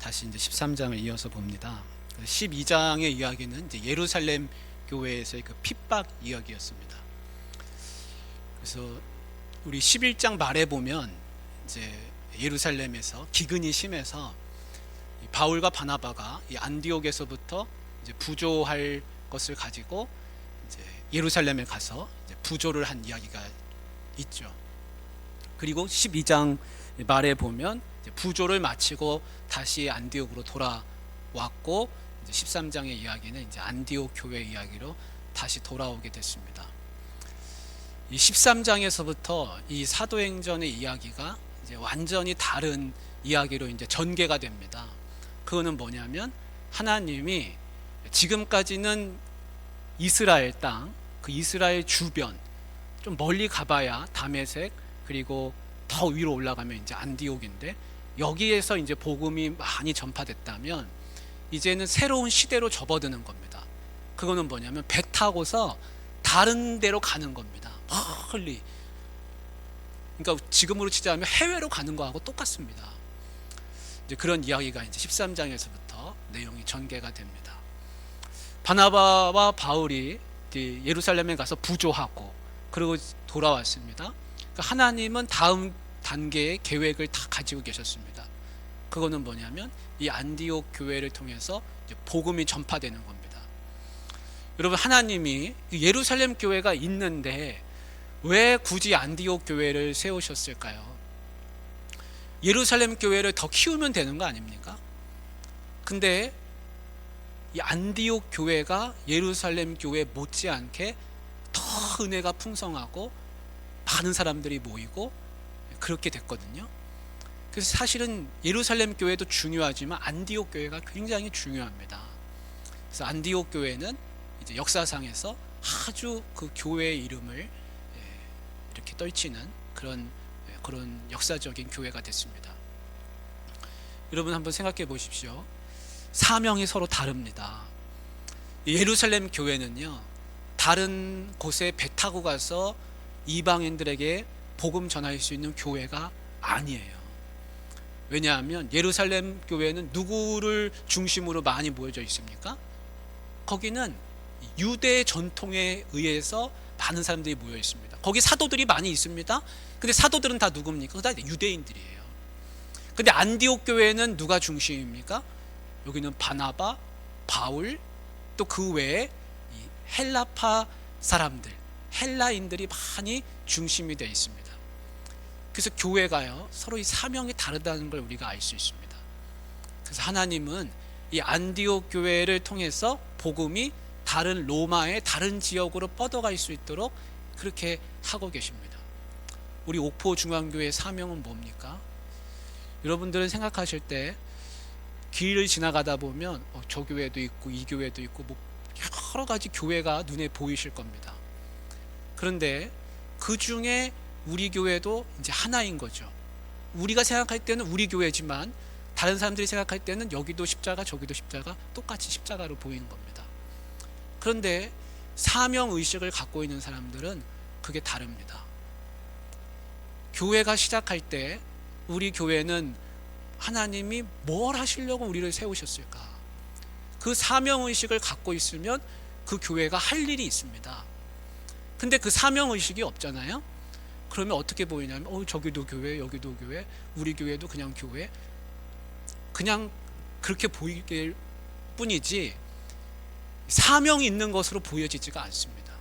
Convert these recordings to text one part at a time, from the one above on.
다시 이제 13장을 이어서 봅니다. 12장의 이야기는 이제 예루살렘 교회에서의 그 핍박 이야기였습니다. 그래서 우리 11장 말에 보면 이제 예루살렘에서 기근이 심해서 바울과 바나바가 이 안디옥에서부터 이제 부조할 것을 가지고 이제 예루살렘에 가서 이제 부조를 한 이야기가 있죠. 그리고 12장 말에 보면 이제 부조를 마치고 다시 안디옥으로 돌아왔고, 이제 13장의 이야기는 이제 안디옥 교회 이야기로 다시 돌아오게 됐습니다. 이 13장에서부터 이 사도행전의 이야기가 이제 완전히 다른 이야기로 이제 전개가 됩니다. 그거는 뭐냐면, 하나님이 지금까지는 이스라엘 땅, 그 이스라엘 주변, 좀 멀리 가봐야 다메섹, 그리고 더 위로 올라가면 이제 안디옥인데, 여기에서 이제 복음이 많이 전파됐다면 이제는 새로운 시대로 접어드는 겁니다. 그거는 뭐냐면 배 타고서 다른 데로 가는 겁니다. 멀리. 그러니까 지금으로 치자면 해외로 가는 거하고 똑같습니다. 이제 그런 이야기가 이제 13장에서부터 내용이 전개가 됩니다. 바나바와 바울이 예루살렘에 가서 부조하고 그리고 돌아왔습니다. 하나님은 다음 단계의 계획을 다 가지고 계셨습니다. 그거는 뭐냐면 이 안디옥 교회를 통해서 이제 복음이 전파되는 겁니다. 여러분, 하나님이 예루살렘 교회가 있는데 왜 굳이 안디옥 교회를 세우셨을까요? 예루살렘 교회를 더 키우면 되는 거 아닙니까? 근데 이 안디옥 교회가 예루살렘 교회 못지않게 더 은혜가 풍성하고 많은 사람들이 모이고 그렇게 됐거든요. 그래서 사실은 예루살렘 교회도 중요하지만 안디옥 교회가 굉장히 중요합니다. 그래서 안디옥 교회는 이제 역사상에서 아주 그 교회의 이름을 이렇게 떨치는 그런 역사적인 교회가 됐습니다. 여러분, 한번 생각해 보십시오. 사명이 서로 다릅니다. 예루살렘 교회는요, 다른 곳에 배 타고 가서 이방인들에게 복음 전할 수 있는 교회가 아니에요. 왜냐하면 예루살렘 교회는 누구를 중심으로 많이 모여져 있습니까? 거기는 유대 전통에 의해서 많은 사람들이 모여 있습니다. 거기 사도들이 많이 있습니다. 근데 사도들은 다 누굽니까? 다 유대인들이에요. 근데 안디옥 교회는 누가 중심입니까? 여기는 바나바, 바울, 또 그 외에 헬라파 사람들, 헬라인들이 많이 중심이 되어 있습니다. 그래서 교회가요, 서로 이 사명이 다르다는 걸 우리가 알 수 있습니다. 그래서 하나님은 이 안디옥 교회를 통해서 복음이 다른 로마의 다른 지역으로 뻗어갈 수 있도록 그렇게 하고 계십니다. 우리 옥포 중앙교회의 사명은 뭡니까? 여러분들은 생각하실 때 길을 지나가다 보면 저 교회도 있고 이 교회도 있고 뭐 여러 가지 교회가 눈에 보이실 겁니다. 그런데 그 중에 우리 교회도 이제 하나인 거죠. 우리가 생각할 때는 우리 교회지만 다른 사람들이 생각할 때는 여기도 십자가 저기도 십자가, 똑같이 십자가로 보이는 겁니다. 그런데 사명의식을 갖고 있는 사람들은 그게 다릅니다. 교회가 시작할 때 우리 교회는 하나님이 뭘 하시려고 우리를 세우셨을까? 그 사명의식을 갖고 있으면 그 교회가 할 일이 있습니다. 근데 그 사명의식이 없잖아요. 그러면 어떻게 보이냐면 저기도 교회, 여기도 교회, 우리 교회도 그냥 교회, 그냥 그렇게 보일 뿐이지 사명이 있는 것으로 보여지지가 않습니다.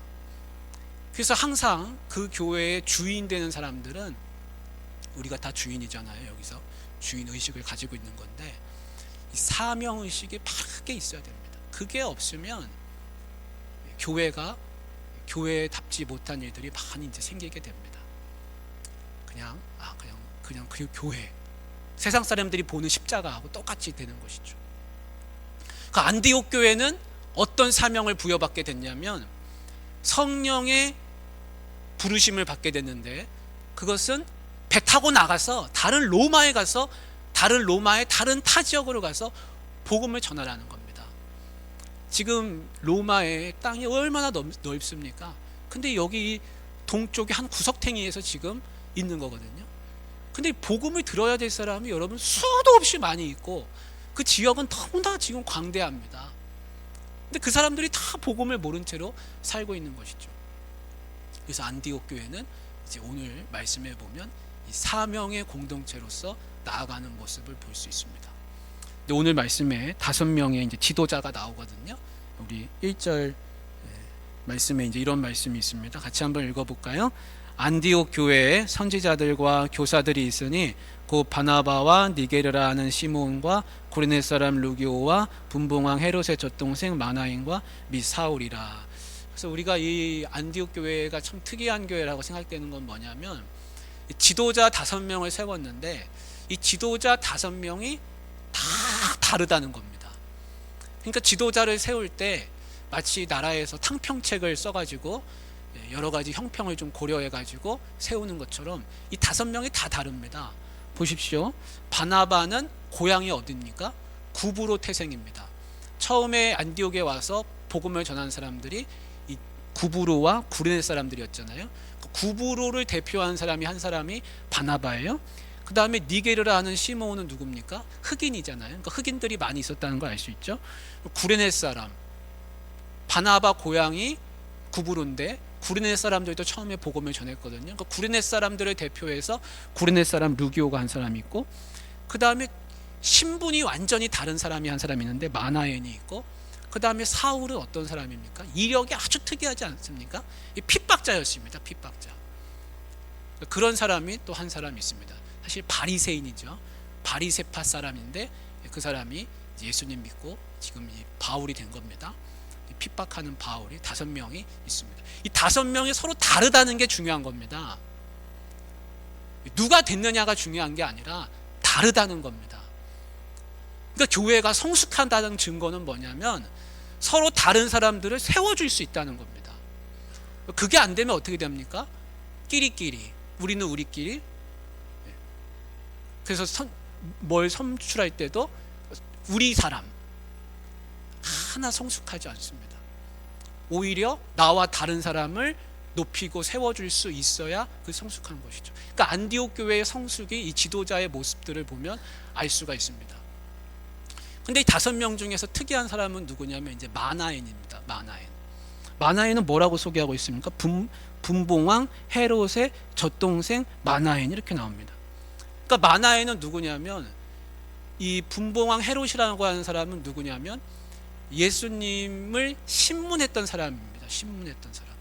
그래서 항상 그 교회의 주인 되는 사람들은, 우리가 다 주인이잖아요. 여기서 주인의식을 가지고 있는 건데 이 사명의식이 바르게 있어야 됩니다. 그게 없으면 교회가 교회답지 못한 일들이 많이 이제 생기게 됩니다. 그냥 그 교회, 세상 사람들이 보는 십자가하고 똑같이 되는 것이죠. 그 안디옥 교회는 어떤 사명을 부여받게 됐냐면 성령의 부르심을 받게 됐는데, 그것은 배 타고 나가서 다른 로마에 가서 다른 로마의 다른 타 지역으로 가서 복음을 전하라는 겁니다. 지금 로마의 땅이 얼마나 넓습니까? 근데 여기 동쪽의 한 구석탱이에서 지금 있는 거거든요. 근데 복음을 들어야 될 사람이 여러분 수도 없이 많이 있고, 그 지역은 너무나 지금 광대합니다. 근데 그 사람들이 다 복음을 모른 채로 살고 있는 것이죠. 그래서 안디옥 교회는 이제 오늘 말씀에 보면 이 사명의 공동체로서 나아가는 모습을 볼 수 있습니다. 근데 오늘 말씀에 5명의 이제 지도자가 나오거든요. 우리 1절 말씀에 이제 이런 말씀이 있습니다. 같이 한번 읽어볼까요? 안디옥 교회에 선지자들과 교사들이 있으니 곧 바나바와 니게르라 하는 시므온과 구레네 사람 루기오와 분봉왕 헤롯의 젖동생 마나인과 및 사울이라. 그래서 우리가 이 안디옥 교회가 참 특이한 교회라고 생각되는 건 뭐냐면 지도자 5명을 세웠는데 이 지도자 5명이 다 다르다는 겁니다. 그러니까 지도자를 세울 때 마치 나라에서 탕평책을 써가지고 여러 가지 형평을 좀 고려해가지고 세우는 것처럼 이 5명이 다 다릅니다. 보십시오. 바나바는 고향이 어디입니까? 구브로 태생입니다. 처음에 안디옥에 와서 복음을 전한 사람들이 이 구브로와 구레네 사람들이었잖아요. 구브로를 대표하는 사람이 한 사람이 바나바예요. 그 다음에 니게르라 하는 시므온은 누굽니까? 흑인이잖아요. 그러니까 흑인들이 많이 있었다는 걸 알 수 있죠. 구레네 사람, 바나바 고향이 구브로인데 구레네 사람들도 처음에 복음을 전했거든요. 그러니까 구레네 사람들을 대표해서 구레네 사람 루기오가 한 사람이 있고, 그 다음에 신분이 완전히 다른 사람이 한 사람이 있는데 마나엔이 있고, 그 다음에 사울은 어떤 사람입니까? 이력이 아주 특이하지 않습니까? 핍박자였습니다. 핍박자. 그런 사람이 또 한 사람이 있습니다. 사실 바리새인이죠. 바리새파 사람인데 그 사람이 예수님 믿고 지금 이 바울이 된 겁니다. 핍박하는 바울이 5명이 있습니다. 이 5명이 서로 다르다는 게 중요한 겁니다. 누가 됐느냐가 중요한 게 아니라 다르다는 겁니다. 그러니까 교회가 성숙한다는 증거는 뭐냐면 서로 다른 사람들을 세워줄 수 있다는 겁니다. 그게 안 되면 어떻게 됩니까? 끼리끼리, 우리는 우리끼리. 그래서 뭘 선출할 때도 우리 사람 하나 성숙하지 않습니다. 오히려 나와 다른 사람을 높이고 세워줄 수 있어야 그 성숙한 것이죠. 그러니까 안디옥 교회의 성숙이 이 지도자의 모습들을 보면 알 수가 있습니다. 근데 이 5명 중에서 특이한 사람은 누구냐면 이제 마나엔입니다. 마나엔은 뭐라고 소개하고 있습니까? 분봉왕 헤롯의 젖동생 마나엔 이렇게 나옵니다. 그러니까 마나엔은 누구냐면 이 분봉왕 헤롯이라고 하는 사람은 누구냐면 예수님을 신문했던 사람입니다. 신문했던 사람.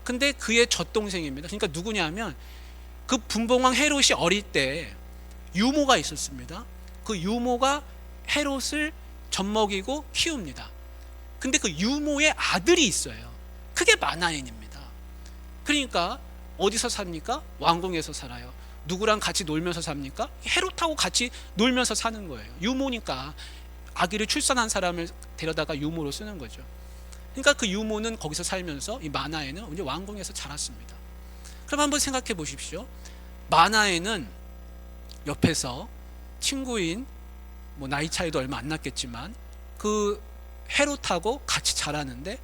근데 그의 젖동생입니다. 그러니까 누구냐면 그 분봉왕 헤롯이 어릴 때 유모가 있었습니다. 그 유모가 헤롯을 젖먹이고 키웁니다. 근데 그 유모의 아들이 있어요. 그게 마나엔입니다. 그러니까 어디서 삽니까? 왕궁에서 살아요. 누구랑 같이 놀면서 삽니까? 헤롯하고 같이 놀면서 사는 거예요. 유모니까 아기를 출산한 사람을 데려다가 유모로 쓰는 거죠. 그러니까 그 유모는 거기서 살면서 이 마나엔은 이제 왕궁에서 자랐습니다. 그럼 한번 생각해 보십시오. 마나엔은 옆에서 친구인 뭐 나이 차이도 얼마 안 났겠지만 그 헤롯하고 같이 자라는데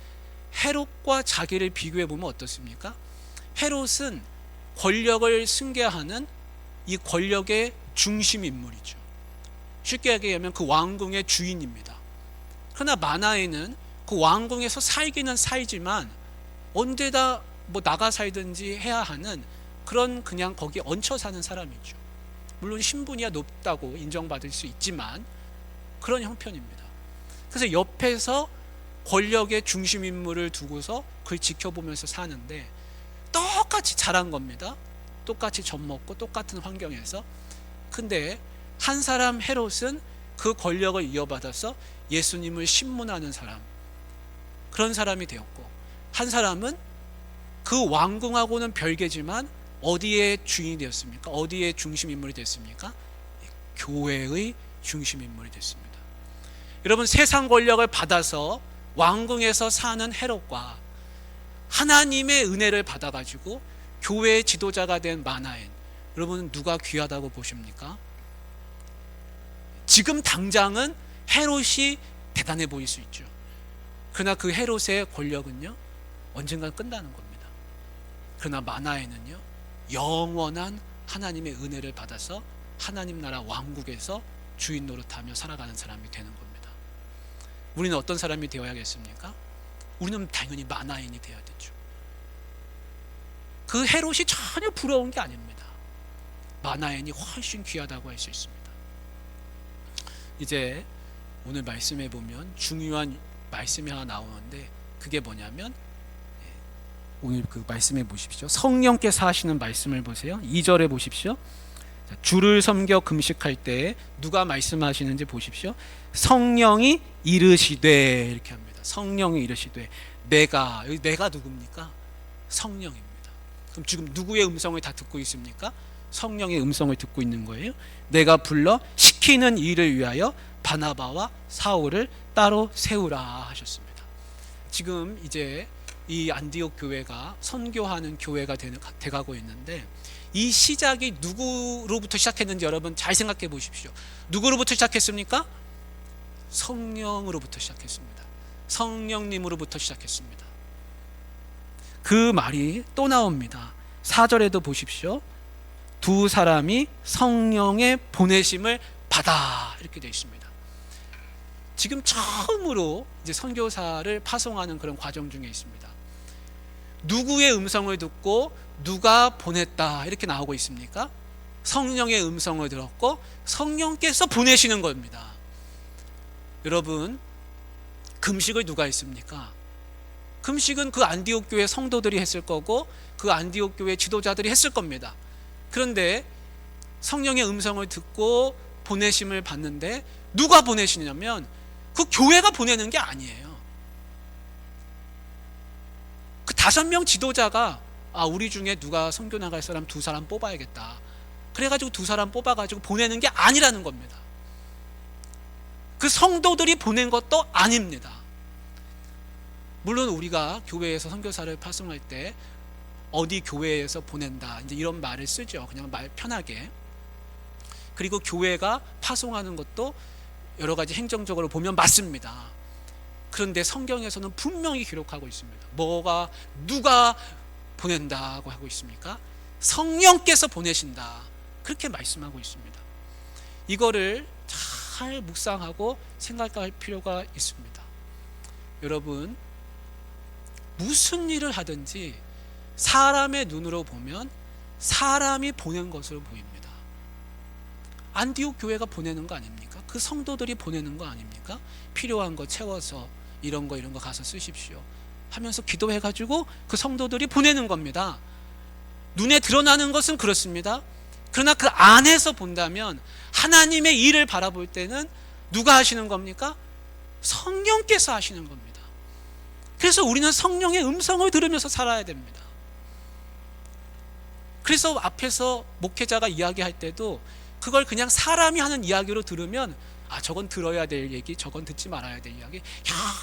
헤롯과 자기를 비교해 보면 어떻습니까? 헤롯은 권력을 승계하는 이 권력의 중심 인물이죠. 쉽게 얘기하면 그 왕궁의 주인입니다. 그러나 마나엔은 그 왕궁에서 살기는 살지만 언제다 뭐 나가 살든지 해야 하는 그런 그냥 거기 얹혀 사는 사람이죠. 물론 신분이야 높다고 인정받을 수 있지만 그런 형편입니다. 그래서 옆에서 권력의 중심 인물을 두고서 그걸 지켜보면서 사는데 똑같이 자란 겁니다. 똑같이 젖먹고 똑같은 환경에서. 근데 한 사람 헤롯은 그 권력을 이어받아서 예수님을 신문하는 사람, 그런 사람이 되었고, 한 사람은 그 왕궁하고는 별개지만 어디에 주인이 되었습니까? 어디에 중심 인물이 됐습니까? 교회의 중심 인물이 됐습니다. 여러분, 세상 권력을 받아서 왕궁에서 사는 헤롯과 하나님의 은혜를 받아가지고 교회의 지도자가 된 마나엔, 여러분은 누가 귀하다고 보십니까? 지금 당장은 헤롯이 대단해 보일 수 있죠. 그러나 그 헤롯의 권력은요 언젠가 끝나는 겁니다. 그러나 마나엔은요 영원한 하나님의 은혜를 받아서 하나님 나라 왕국에서 주인 노릇하며 살아가는 사람이 되는 겁니다. 우리는 어떤 사람이 되어야겠습니까? 우리는 당연히 만화인이 되어야 되죠. 그 헤롯이 전혀 부러운 게 아닙니다. 만화인이 훨씬 귀하다고 할 수 있습니다. 이제 오늘 말씀해 보면 중요한 말씀이 하나 나오는데, 그게 뭐냐면 오늘 그 말씀해 보십시오. 성령께서 하시는 말씀을 보세요. 2절에 보십시오. 주를 섬겨 금식할 때 누가 말씀하시는지 보십시오. 성령이 이르시되, 이렇게 합니다. 성령이 이르시되. 여기 내가 누굽니까? 성령입니다. 그럼 지금 누구의 음성을 다 듣고 있습니까? 성령의 음성을 듣고 있는 거예요. 내가 불러 시키는 일을 위하여 바나바와 사울을 따로 세우라 하셨습니다. 지금 이제 이 안디옥 교회가 선교하는 교회가 돼가고 있는데, 이 시작이 누구로부터 시작했는지 여러분 잘 생각해 보십시오. 누구로부터 시작했습니까? 성령으로부터 시작했습니다. 성령님으로부터 시작했습니다. 그 말이 또 나옵니다. 4절에도 보십시오. 두 사람이 성령의 보내심을 받아, 이렇게 되어 있습니다. 지금 처음으로 이제 선교사를 파송하는 그런 과정 중에 있습니다. 누구의 음성을 듣고 누가 보냈다, 이렇게 나오고 있습니까? 성령의 음성을 들었고 성령께서 보내시는 겁니다. 여러분, 금식을 누가 했습니까? 금식은 그 안디옥 교회 성도들이 했을 거고 그 안디옥 교회 지도자들이 했을 겁니다. 그런데 성령의 음성을 듣고 보내심을 받는데, 누가 보내시냐면 그 교회가 보내는 게 아니에요. 그 5명 지도자가 우리 중에 누가 선교 나갈 사람 2사람 뽑아야겠다, 그래가지고 2사람 뽑아가지고 보내는 게 아니라는 겁니다. 그 성도들이 보낸 것도 아닙니다. 물론 우리가 교회에서 선교사를 파송할 때 어디 교회에서 보낸다, 이제 이런 말을 쓰죠. 그냥 말 편하게. 그리고 교회가 파송하는 것도 여러 가지 행정적으로 보면 맞습니다. 그런데 성경에서는 분명히 기록하고 있습니다. 누가 보낸다고 하고 있습니까? 성령께서 보내신다, 그렇게 말씀하고 있습니다. 이거를 잘 묵상하고 생각할 필요가 있습니다. 여러분, 무슨 일을 하든지 사람의 눈으로 보면 사람이 보낸 것으로 보입니다. 안디옥 교회가 보내는 거 아닙니까? 그 성도들이 보내는 거 아닙니까? 필요한 거 채워서 이런 거 가서 쓰십시오 하면서 기도해가지고 그 성도들이 보내는 겁니다. 눈에 드러나는 것은 그렇습니다. 그러나 그 안에서 본다면 하나님의 일을 바라볼 때는 누가 하시는 겁니까? 성령께서 하시는 겁니다. 그래서 우리는 성령의 음성을 들으면서 살아야 됩니다. 그래서 앞에서 목회자가 이야기할 때도 그걸 그냥 사람이 하는 이야기로 들으면 저건 들어야 될 얘기, 저건 듣지 말아야 될 이야기,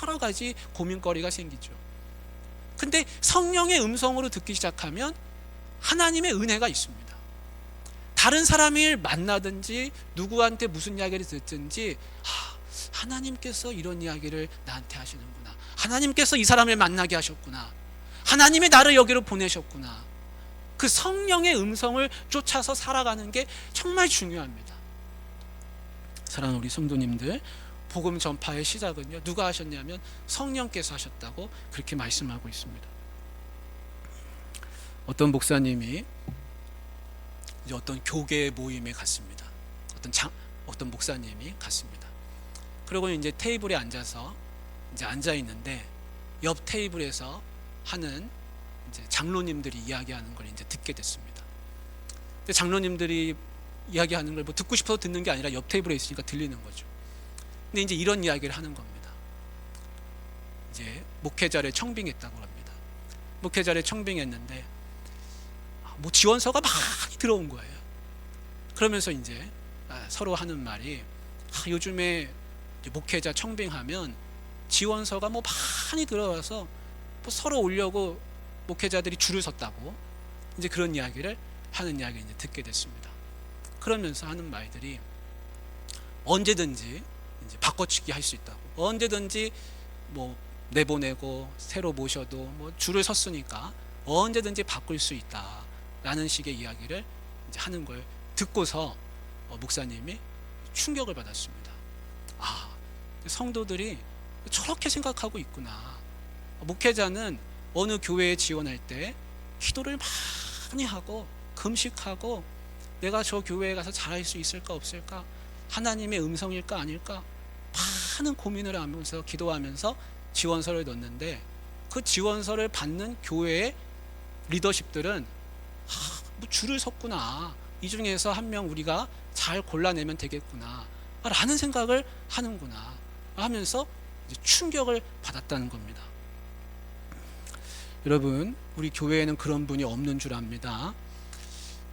여러 가지 고민거리가 생기죠. 근데 성령의 음성으로 듣기 시작하면 하나님의 은혜가 있습니다. 다른 사람을 만나든지 누구한테 무슨 이야기를 듣든지 하나님께서 이런 이야기를 나한테 하시는구나, 하나님께서 이 사람을 만나게 하셨구나, 하나님이 나를 여기로 보내셨구나, 그 성령의 음성을 쫓아서 살아가는 게 정말 중요합니다. 사랑하는 우리 성도님들, 복음 전파의 시작은요, 누가 하셨냐면 성령께서 하셨다고 그렇게 말씀하고 있습니다. 어떤 목사님이 이제 어떤 교계 모임에 갔습니다. 어떤 목사님이 갔습니다. 그리고 이제 테이블에 앉아서 이제 앉아 있는데 옆 테이블에서 하는 이제 장로님들이 이야기하는 걸 이제 듣게 됐습니다. 근데 장로님들이 이야기하는 걸 듣고 싶어서 듣는 게 아니라 옆 테이블에 있으니까 들리는 거죠. 근데 이제 이런 이야기를 하는 겁니다. 이제 목회자를 청빙했다고 합니다. 목회자를 청빙했는데 지원서가 많이 들어온 거예요. 그러면서 이제 서로 하는 말이 요즘에 목회자 청빙하면 지원서가 많이 들어와서 서로 오려고 목회자들이 줄을 섰다고, 이제 그런 이야기를 하는 이야기 이제 듣게 됐습니다. 그러면서 하는 말들이 언제든지 이제 바꿔치기 할 수 있다고, 언제든지 내보내고 새로 모셔도 줄을 섰으니까 언제든지 바꿀 수 있다라는 식의 이야기를 이제 하는 걸 듣고서 목사님이 충격을 받았습니다. 아, 성도들이 저렇게 생각하고 있구나. 목회자는 어느 교회에 지원할 때 기도를 많이 하고 금식하고 내가 저 교회에 가서 잘할 수 있을까 없을까, 하나님의 음성일까 아닐까 많은 고민을 하면서 기도하면서 지원서를 넣는데, 그 지원서를 받는 교회의 리더십들은 뭐 줄을 섰구나, 이 중에서 한 명 우리가 잘 골라내면 되겠구나 라는 생각을 하는구나 하면서 이제 충격을 받았다는 겁니다. 여러분, 우리 교회에는 그런 분이 없는 줄 압니다.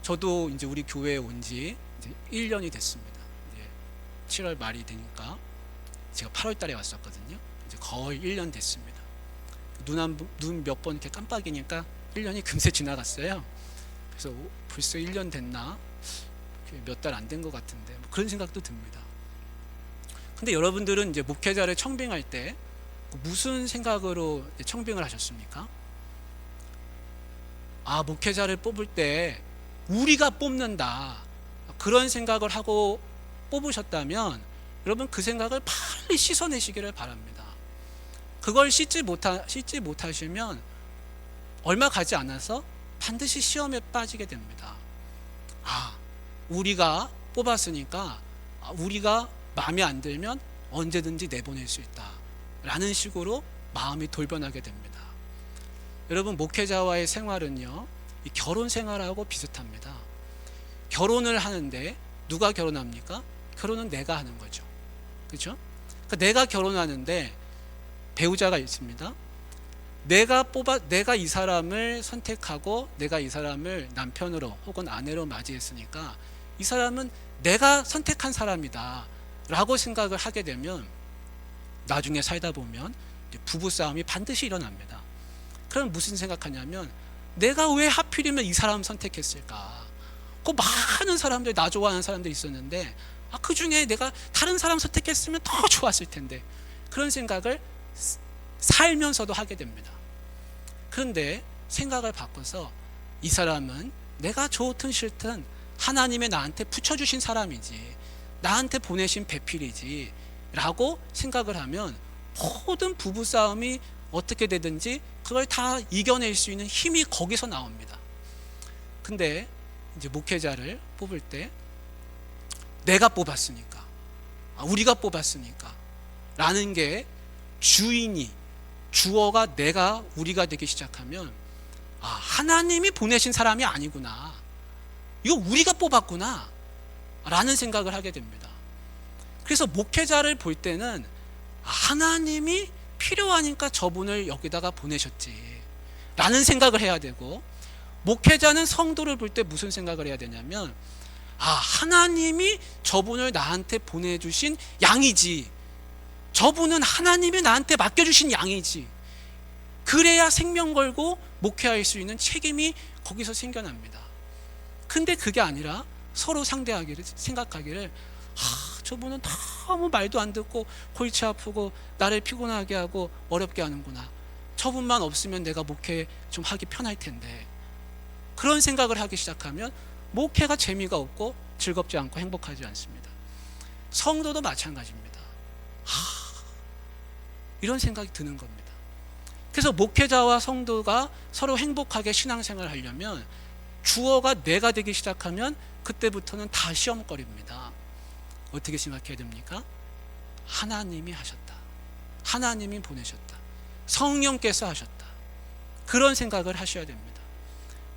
저도 이제 우리 교회에 온 지 1년이 됐습니다. 이제 7월 말이 되니까, 제가 8월 달에 왔었거든요. 이제 거의 1년 됐습니다. 눈 몇 번 이렇게 깜빡이니까 1년이 금세 지나갔어요. 그래서 벌써 1년 됐나? 몇 달 안 된 것 같은데, 뭐 그런 생각도 듭니다. 근데 여러분들은 이제 목회자를 청빙할 때 무슨 생각으로 청빙을 하셨습니까? 아, 목회자를 뽑을 때 우리가 뽑는다, 그런 생각을 하고 뽑으셨다면 여러분 그 생각을 빨리 씻어내시기를 바랍니다. 그걸 씻지 못하시면 얼마 가지 않아서 반드시 시험에 빠지게 됩니다. 아, 우리가 뽑았으니까 우리가 마음에 안 들면 언제든지 내보낼 수 있다 라는 식으로 마음이 돌변하게 됩니다. 여러분, 목회자와의 생활은요, 이 결혼 생활하고 비슷합니다. 결혼을 하는데 누가 결혼합니까? 결혼은 내가 하는 거죠. 그렇죠? 그러니까 내가 결혼하는데 배우자가 있습니다. 내가 이 사람을 선택하고 내가 이 사람을 남편으로 혹은 아내로 맞이했으니까 이 사람은 내가 선택한 사람이다 라고 생각을 하게 되면 나중에 살다 보면 부부싸움이 반드시 일어납니다. 그럼 무슨 생각하냐면, 내가 왜 하필이면 이 사람 선택했을까? 그 많은 사람들, 나 좋아하는 사람들이 있었는데 그 중에 내가 다른 사람 선택했으면 더 좋았을 텐데, 그런 생각을 살면서도 하게 됩니다. 그런데 생각을 바꿔서 이 사람은 내가 좋든 싫든 하나님의 나한테 붙여주신 사람이지, 나한테 보내신 배필이지 라고 생각을 하면 모든 부부싸움이 어떻게 되든지 그걸 다 이겨낼 수 있는 힘이 거기서 나옵니다. 근데 이제 목회자를 뽑을 때 내가 뽑았으니까, 우리가 뽑았으니까 라는 게 주어가 내가, 우리가 되기 시작하면 하나님이 보내신 사람이 아니구나, 이거 우리가 뽑았구나 라는 생각을 하게 됩니다. 그래서 목회자를 볼 때는 하나님이 필요하니까 저분을 여기다가 보내셨지 라는 생각을 해야 되고, 목회자는 성도를 볼 때 무슨 생각을 해야 되냐면, 하나님이 저분을 나한테 보내주신 양이지, 저분은 하나님이 나한테 맡겨주신 양이지, 그래야 생명 걸고 목회할 수 있는 책임이 거기서 생겨납니다. 근데 그게 아니라 서로 생각하기를 저분은 너무 말도 안 듣고 골치 아프고 나를 피곤하게 하고 어렵게 하는구나, 저분만 없으면 내가 목회 좀 하기 편할 텐데, 그런 생각을 하기 시작하면 목회가 재미가 없고 즐겁지 않고 행복하지 않습니다. 성도도 마찬가지입니다. 이런 생각이 드는 겁니다. 그래서 목회자와 성도가 서로 행복하게 신앙생활을 하려면 주어가 내가 되기 시작하면 그때부터는 다 시험거리입니다. 어떻게 생각해야 됩니까? 하나님이 하셨다, 하나님이 보내셨다, 성령께서 하셨다, 그런 생각을 하셔야 됩니다.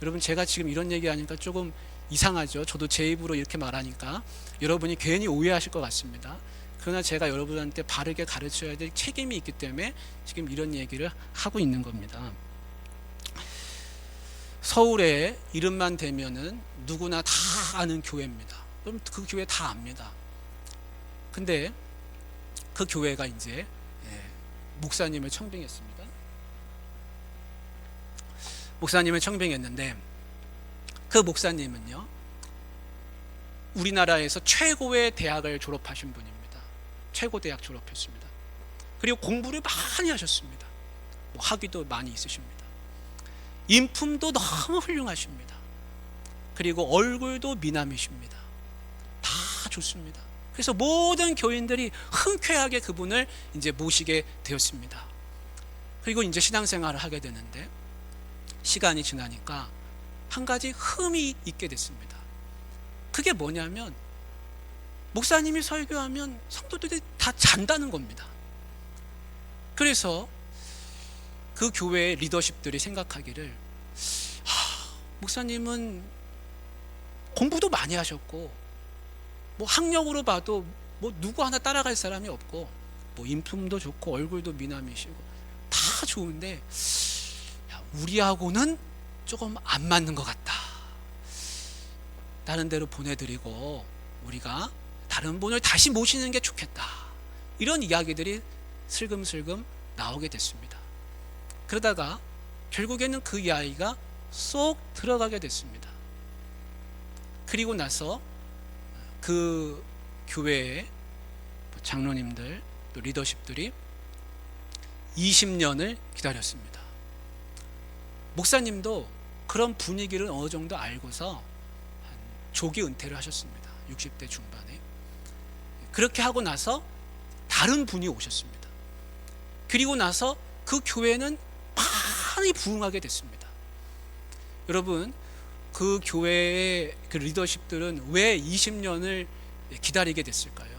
여러분, 제가 지금 이런 얘기하니까 조금 이상하죠. 저도 제 입으로 이렇게 말하니까 여러분이 괜히 오해하실 것 같습니다. 그러나 제가 여러분한테 바르게 가르쳐야 될 책임이 있기 때문에 지금 이런 얘기를 하고 있는 겁니다. 서울에 이름만 대면은 누구나 다 아는 교회입니다. 그럼 그 교회 다 압니다. 근데 그 교회가 이제 목사님을 청빙했습니다. 목사님을 청빙했는데 그 목사님은요, 우리나라에서 최고의 대학을 졸업하신 분입니다. 최고 대학 졸업했습니다. 그리고 공부를 많이 하셨습니다. 학위도 많이 있으십니다. 인품도 너무 훌륭하십니다. 그리고 얼굴도 미남이십니다. 다 좋습니다. 그래서 모든 교인들이 흔쾌하게 그분을 이제 모시게 되었습니다. 그리고 이제 신앙생활을 하게 되는데 시간이 지나니까 한 가지 흠이 있게 됐습니다. 그게 뭐냐면 목사님이 설교하면 성도들이 다 잔다는 겁니다. 그래서 그 교회의 리더십들이 생각하기를 목사님은 공부도 많이 하셨고 뭐 학력으로 봐도 뭐 누구 하나 따라갈 사람이 없고 뭐 인품도 좋고 얼굴도 미남이시고 다 좋은데 우리하고는 조금 안 맞는 것 같다. 다른 데로 보내드리고 우리가 다른 분을 다시 모시는 게 좋겠다. 이런 이야기들이 슬금슬금 나오게 됐습니다. 그러다가 결국에는 그 이야기가 쏙 들어가게 됐습니다. 그리고 나서 그 교회의 장로님들 또 리더십들이 20년을 기다렸습니다. 목사님도 그런 분위기를 어느 정도 알고서 조기 은퇴를 하셨습니다. 60대 중반에. 그렇게 하고 나서 다른 분이 오셨습니다. 그리고 나서 그 교회는 많이 부흥하게 됐습니다. 여러분, 그 교회의 그 리더십들은 왜 20년을 기다리게 됐을까요?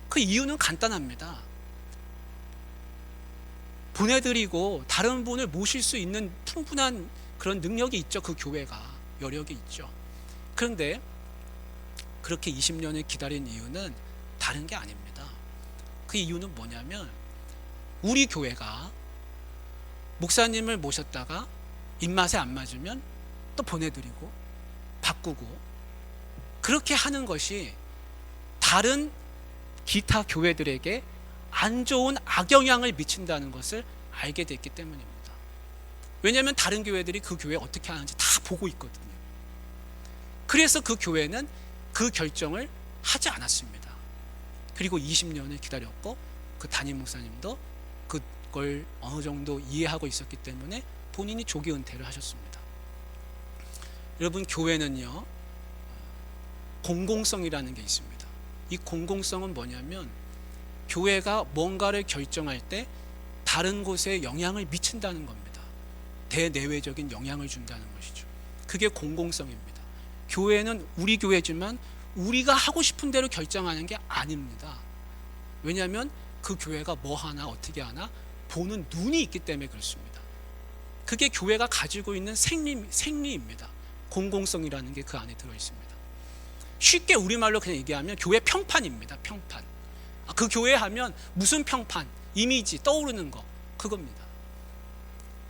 그 이유는 간단합니다. 보내드리고 다른 분을 모실 수 있는 충분한 그런 능력이 있죠. 그 교회가 여력이 있죠. 그런데 그렇게 20년을 기다린 이유는 다른 게 아닙니다. 그 이유는 뭐냐면 우리 교회가 목사님을 모셨다가 입맛에 안 맞으면 또 보내드리고 바꾸고 그렇게 하는 것이 다른 기타 교회들에게 안 좋은 악영향을 미친다는 것을 알게 됐기 때문입니다. 왜냐하면 다른 교회들이 그 교회 어떻게 하는지 다 보고 있거든요. 그래서 그 교회는 그 결정을 하지 않았습니다. 그리고 20년을 기다렸고 그 담임 목사님도 그걸 어느 정도 이해하고 있었기 때문에 본인이 조기 은퇴를 하셨습니다. 여러분, 교회는요 공공성이라는 게 있습니다. 이 공공성은 뭐냐면 교회가 뭔가를 결정할 때 다른 곳에 영향을 미친다는 겁니다. 대내외적인 영향을 준다는 것이죠. 그게 공공성입니다. 교회는 우리 교회지만 우리가 하고 싶은 대로 결정하는 게 아닙니다. 왜냐하면 그 교회가 뭐 하나 어떻게 하나 보는 눈이 있기 때문에 그렇습니다. 그게 교회가 가지고 있는 생리입니다. 공공성이라는 게 그 안에 들어있습니다. 쉽게 우리말로 그냥 얘기하면 교회 평판입니다. 평판. 그 교회 하면 무슨 평판, 이미지 떠오르는 거, 그겁니다.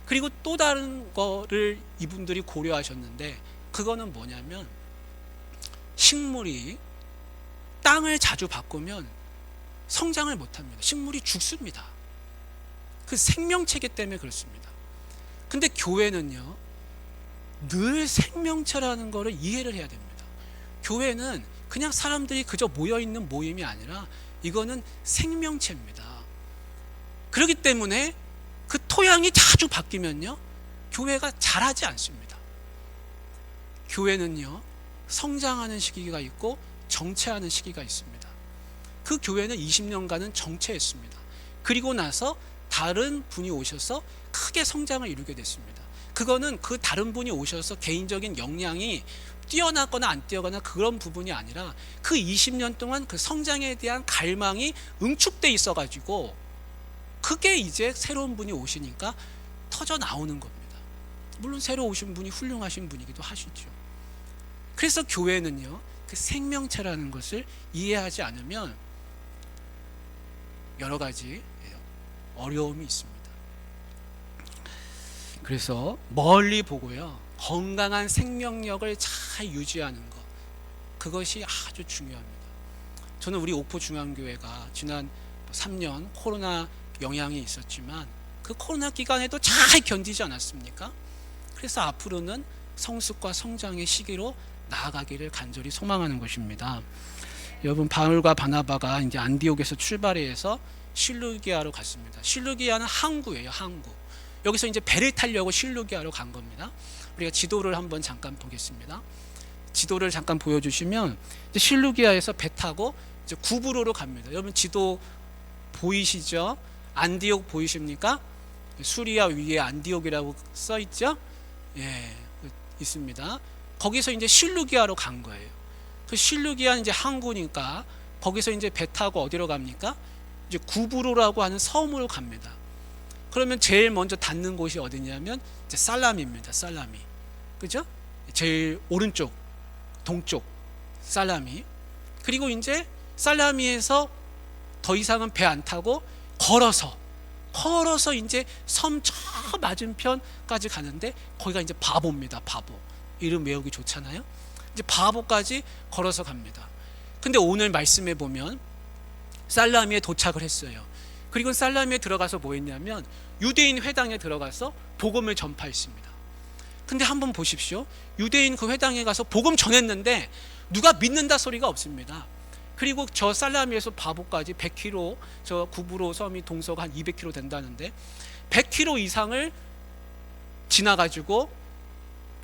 그리고 또 다른 거를 이분들이 고려하셨는데 그거는 뭐냐면 식물이 땅을 자주 바꾸면 성장을 못합니다. 식물이 죽습니다. 그 생명체이기 때문에 그렇습니다. 근데 교회는요 늘 생명체라는 거를 이해를 해야 됩니다. 교회는 그냥 사람들이 그저 모여있는 모임이 아니라 이거는 생명체입니다. 그렇기 때문에 그 토양이 자주 바뀌면요 교회가 자라지 않습니다. 교회는요 성장하는 시기가 있고 정체하는 시기가 있습니다. 그 교회는 20년간은 정체했습니다. 그리고 나서 다른 분이 오셔서 크게 성장을 이루게 됐습니다. 그거는 그 다른 분이 오셔서 개인적인 역량이 뛰어나거나 안 뛰어거나 그런 부분이 아니라 그 20년 동안 그 성장에 대한 갈망이 응축돼 있어가지고 그게 이제 새로운 분이 오시니까 터져 나오는 겁니다. 물론 새로 오신 분이 훌륭하신 분이기도 하시죠. 그래서 교회는요 그 생명체라는 것을 이해하지 않으면 여러 가지 어려움이 있습니다. 그래서 멀리 보고요 건강한 생명력을 잘 유지하는 것, 그것이 아주 중요합니다. 저는 우리 옥포중앙교회가 지난 3년 코로나 영향이 있었지만 그 코로나 기간에도 잘 견디지 않았습니까? 그래서 앞으로는 성숙과 성장의 시기로 나아가기를 간절히 소망하는 것입니다. 여러분, 바울과 바나바가 이제 안디옥에서 출발해서 실루기아로 갔습니다. 실루기아는 항구예요, 항구. 여기서 이제 배를 타려고 실루기아로 간 겁니다. 우리가 지도를 한번 잠깐 보겠습니다. 지도를 잠깐 보여주시면 이제 실루기아에서 배 타고 이제 구브로로 갑니다. 여러분 지도 보이시죠? 안디옥 보이십니까? 수리아 위에 안디옥이라고 써 있죠? 예, 있습니다. 거기서 이제 실루기아로 간 거예요. 그 실루기아 이제 항구니까 거기서 이제 배 타고 어디로 갑니까? 이제 구브로라고 하는 섬으로 갑니다. 그러면 제일 먼저 닿는 곳이 어디냐면 이제 살라미입니다. 살라미. 그죠? 제일 오른쪽, 동쪽 살라미. 그리고 이제 살라미에서 더 이상은 배 안 타고 걸어서 이제 섬 저 맞은편까지 가는데 거기가 이제 바보입니다. 바보. 이름 외우기 좋잖아요. 이제 바보까지 걸어서 갑니다. 근데 오늘 말씀에 보면 살라미에 도착을 했어요. 그리고 살라미에 들어가서 뭐 했냐면 유대인 회당에 들어가서 복음을 전파했습니다. 근데 한번 보십시오. 유대인 그 회당에 가서 복음 전했는데 누가 믿는다 소리가 없습니다. 그리고 저 살라미에서 바보까지 100km, 저 구브로 섬이 동서가 한 200km 된다는데 100km 이상을 지나가지고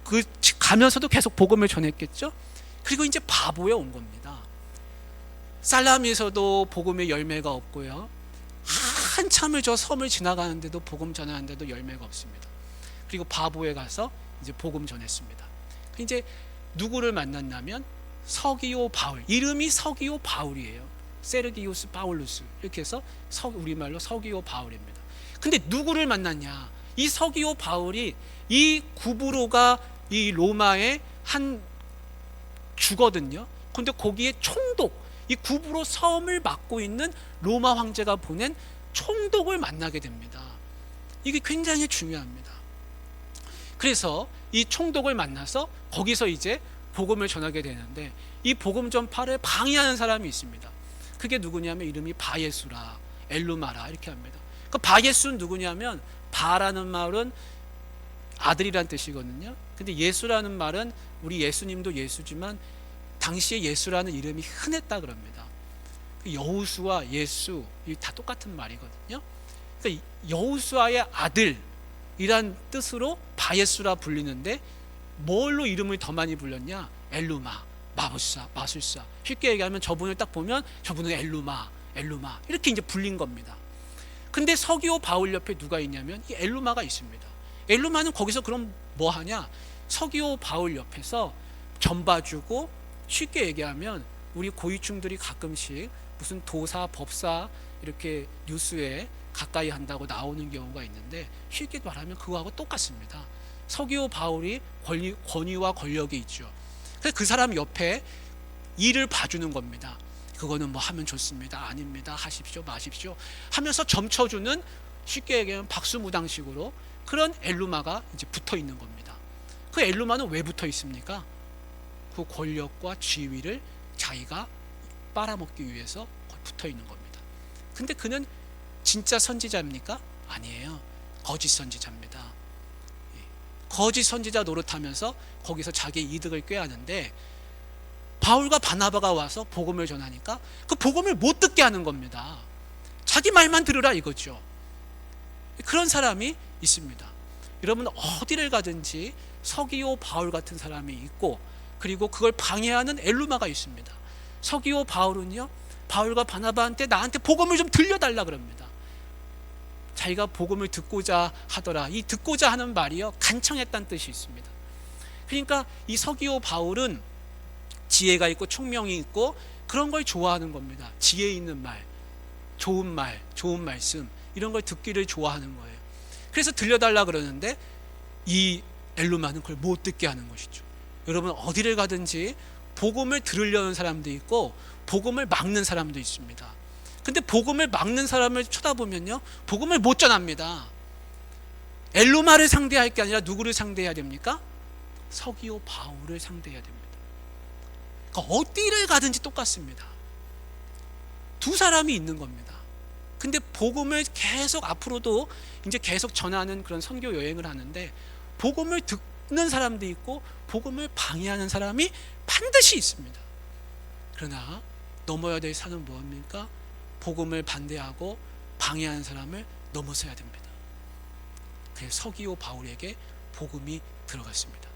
그 가면서도 계속 복음을 전했겠죠. 그리고 이제 바보에 온 겁니다. 살라미에서도 복음의 열매가 없고요. 한참을 저 섬을 지나가는데도 복음 전하는데도 열매가 없습니다. 그리고 바보에 가서 이제 복음 전했습니다. 이제 누구를 만났냐면 서기오 바울. 이름이 서기오 바울이에요. 세르기우스 파울루스. 이렇게 해서 우리말로 서기오 바울입니다. 근데 누구를 만났냐? 이 서기오 바울이 이 구브로가 이 로마의 한 주거든요. 근데 거기에 총독, 이 구브로 섬을 맡고 있는 로마 황제가 보낸 총독을 만나게 됩니다. 이게 굉장히 중요합니다. 그래서 이 총독을 만나서 거기서 이제 복음을 전하게 되는데 이 복음 전파를 방해하는 사람이 있습니다. 그게 누구냐면 이름이 바예수라, 엘루마라 이렇게 합니다. 그 바예수는 누구냐면 바라는 말은 아들이란 뜻이거든요. 근데 예수라는 말은 우리 예수님도 예수지만 당시에 예수라는 이름이 흔했다 그럽니다. 여호수아, 예수 다 똑같은 말이거든요. 그러니까 여호수아의 아들이란 뜻으로 바예수라 불리는데 뭘로 이름을 더 많이 불렸냐? 엘루마, 마술사. 쉽게 얘기하면 저분을 딱 보면 저분은 엘루마 이렇게 이제 불린 겁니다. 근데 서기오 바울 옆에 누가 있냐면 이 엘루마가 있습니다. 엘루마는 거기서 그럼 뭐 하냐? 서기오 바울 옆에서 전봐주고, 쉽게 얘기하면 우리 고위층들이 가끔씩 무슨 도사, 법사 이렇게 뉴스에 가까이 한다고 나오는 경우가 있는데 쉽게 말하면 그거하고 똑같습니다. 서기오 바울이 권위와 권력이 있죠. 그래서 그 사람 옆에 일을 봐주는 겁니다. 그거는 뭐 하면 좋습니다. 아닙니다. 하십시오. 마십시오. 하면서 점쳐주는, 쉽게 얘기하면 박수무당식으로 그런 엘루마가 이제 붙어 있는 겁니다. 그 엘루마는 왜 붙어 있습니까? 그 권력과 지위를 자기가 빨아먹기 위해서 붙어 있는 겁니다. 근데 그는 진짜 선지자입니까? 아니에요. 거짓 선지자입니다. 거짓 선지자 노릇하면서 거기서 자기의 이득을 꾀하는데 바울과 바나바가 와서 복음을 전하니까 그 복음을 못 듣게 하는 겁니다. 자기 말만 들으라 이거죠. 그런 사람이 있습니다. 여러분 어디를 가든지 서기오 바울 같은 사람이 있고, 그리고 그걸 방해하는 엘루마가 있습니다. 서기오 바울은요, 바울과 바나바한테 나한테 복음을 좀 들려달라 그럽니다. 자기가 복음을 듣고자 하더라. 이 듣고자 하는 말이요, 간청했다는 뜻이 있습니다. 그러니까 이 서기오 바울은 지혜가 있고 총명이 있고 그런 걸 좋아하는 겁니다. 지혜 있는 말, 좋은 말씀 이런 걸 듣기를 좋아하는 거예요. 그래서 들려달라 그러는데 이 엘루마는 그걸 못 듣게 하는 것이죠. 여러분 어디를 가든지 복음을 들으려는 사람도 있고 복음을 막는 사람도 있습니다. 근데 복음을 막는 사람을 쳐다보면요, 복음을 못 전합니다. 엘루마를 상대할 게 아니라 누구를 상대해야 됩니까? 서기오 바울을 상대해야 됩니다. 그러니까 어디를 가든지 똑같습니다. 두 사람이 있는 겁니다. 근데 복음을 계속 앞으로도 이제 계속 전하는 그런 선교 여행을 하는데 복음을 듣는 사람도 있고 복음을 방해하는 사람이 반드시 있습니다. 그러나 넘어야 될 산은 무엇입니까? 복음을 반대하고 방해하는 사람을 넘어서야 됩니다. 그래서 서기오 바울에게 복음이 들어갔습니다.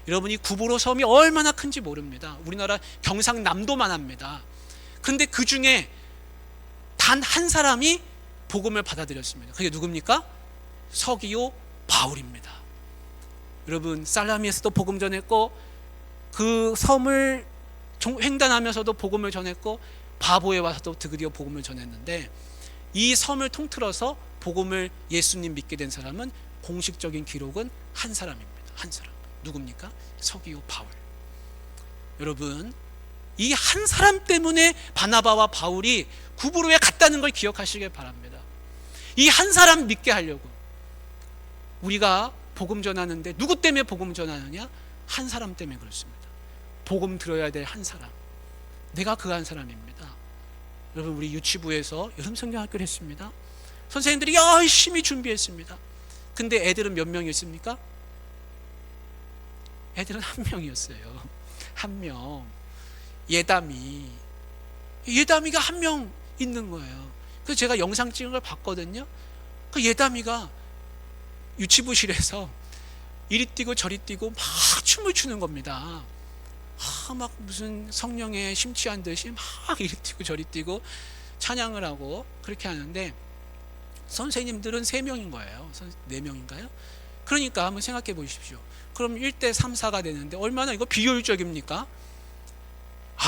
여러분이 구보로 섬이 얼마나 큰지 모릅니다. 우리나라 경상남도만 합니다. 근데 그 중에 단 한 사람이 복음을 받아들였습니다. 그게 누굽니까? 서기오 바울입니다. 여러분, 살라미에서도 복음 전했고, 그 섬을 횡단하면서도 복음을 전했고, 바보에 와서도 드디어 복음을 전했는데, 이 섬을 통틀어서 복음을 예수님 믿게 된 사람은 공식적인 기록은 한 사람입니다. 한 사람. 누굽니까? 서기오 바울. 여러분, 이 한 사람 때문에 바나바와 바울이 구브로에 갔다는 걸 기억하시길 바랍니다. 이 한 사람 믿게 하려고 우리가 복음 전하는데 누구 때문에 복음 전하느냐? 한 사람 때문에 그렇습니다. 복음 들어야 될 한 사람. 내가 그 한 사람입니다. 여러분, 우리 유치부에서 여름 성경학교를 했습니다. 선생님들이 열심히 준비했습니다. 근데 애들은 몇 명이었습니까? 애들은 한 명이었어요. 한 명. 예담이가 한 명 있는 거예요. 그래서 제가 영상 찍은 걸 봤거든요. 그 예담이가 유치부실에서 이리 뛰고 저리 뛰고 막 춤을 추는 겁니다. 막 무슨 성령에 심취한 듯이 막 이리 뛰고 저리 뛰고 찬양을 하고 그렇게 하는데, 선생님들은 3명인 거예요. 4명인가요? 그러니까 한번 생각해 보십시오. 그럼 1대 3, 4가 되는데 얼마나 이거 비효율적입니까?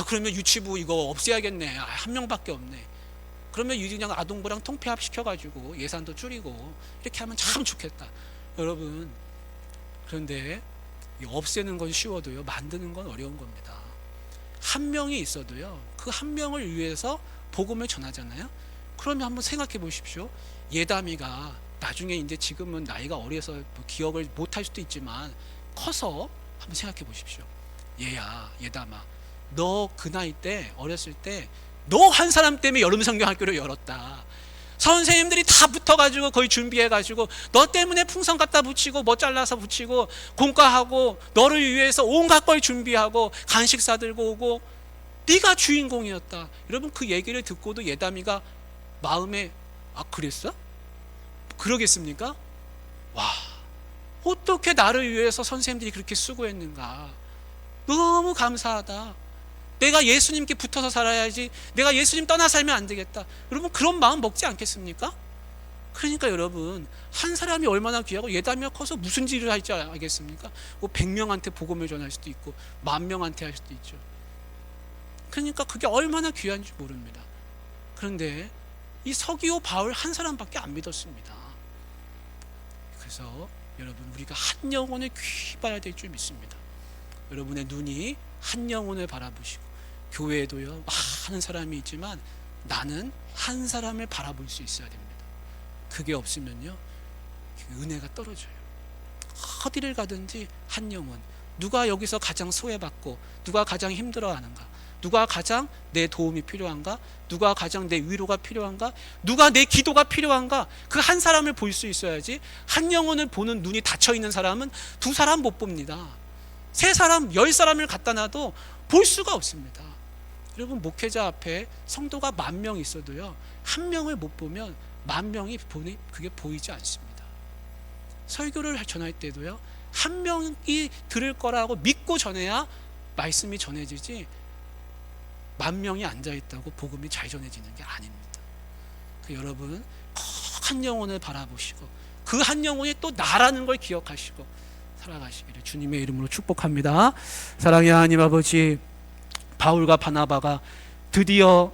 그러면 유치부 이거 없애야겠네. 한 명밖에 없네. 그러면 그냥 아동부랑 통폐합 시켜가지고 예산도 줄이고 이렇게 하면 참 좋겠다. 여러분, 그런데 없애는 건 쉬워도요, 만드는 건 어려운 겁니다. 한 명이 있어도요, 그 한 명을 위해서 복음을 전하잖아요. 그러면 한번 생각해 보십시오. 예담이가 나중에 이제 지금은 나이가 어려서 기억을 못할 수도 있지만 커서 한번 생각해 보십시오. 얘야, 예담아, 너 그 나이 때, 어렸을 때 너 한 사람 때문에 여름 성경학교를 열었다. 선생님들이 다 붙어가지고 거의 준비해가지고 너 때문에 풍선 갖다 붙이고 뭐 잘라서 붙이고 공과하고 너를 위해서 온갖 걸 준비하고 간식 사들고 오고 네가 주인공이었다. 여러분, 그 얘기를 듣고도 예담이가 마음에 그랬어? 그러겠습니까? 와, 어떻게 나를 위해서 선생님들이 그렇게 수고했는가. 너무 감사하다. 내가 예수님께 붙어서 살아야지, 내가 예수님 떠나 살면 안 되겠다. 여러분, 그런 마음 먹지 않겠습니까? 그러니까 여러분, 한 사람이 얼마나 귀하고 예담이가 커서 무슨 일을 할지 알겠습니까? 100명한테 복음을 전할 수도 있고 10,000명한테 할 수도 있죠. 그러니까 그게 얼마나 귀한지 모릅니다. 그런데 이 서기오 바울 한 사람밖에 안 믿었습니다. 그래서 여러분, 우리가 한 영혼을 귀히 봐야 될 줄 믿습니다. 여러분의 눈이 한 영혼을 바라보시고, 교회에도요 많은 사람이 있지만 나는 한 사람을 바라볼 수 있어야 됩니다. 그게 없으면요, 은혜가 떨어져요. 어디를 가든지 한 영혼, 누가 여기서 가장 소외받고 누가 가장 힘들어하는가, 누가 가장 내 도움이 필요한가, 누가 가장 내 위로가 필요한가, 누가 내 기도가 필요한가, 그 한 사람을 볼 수 있어야지. 한 영혼을 보는 눈이 닫혀있는 사람은 2사람 못 봅니다. 3사람, 10사람을 갖다 놔도 볼 수가 없습니다. 여러분, 목회자 앞에 성도가 10,000명 있어도요, 한 명을 못 보면 10,000명이 그게 보이지 않습니다. 설교를 전할 때도요, 한 명이 들을 거라고 믿고 전해야 말씀이 전해지지, 10,000명이 앉아있다고 복음이 잘 전해지는 게 아닙니다. 여러분, 한 영혼을 바라보시고 그 한 영혼이 또 나라는 걸 기억하시고 살아가시기를 주님의 이름으로 축복합니다. 사랑의 하나님 아버지, 바울과 바나바가 드디어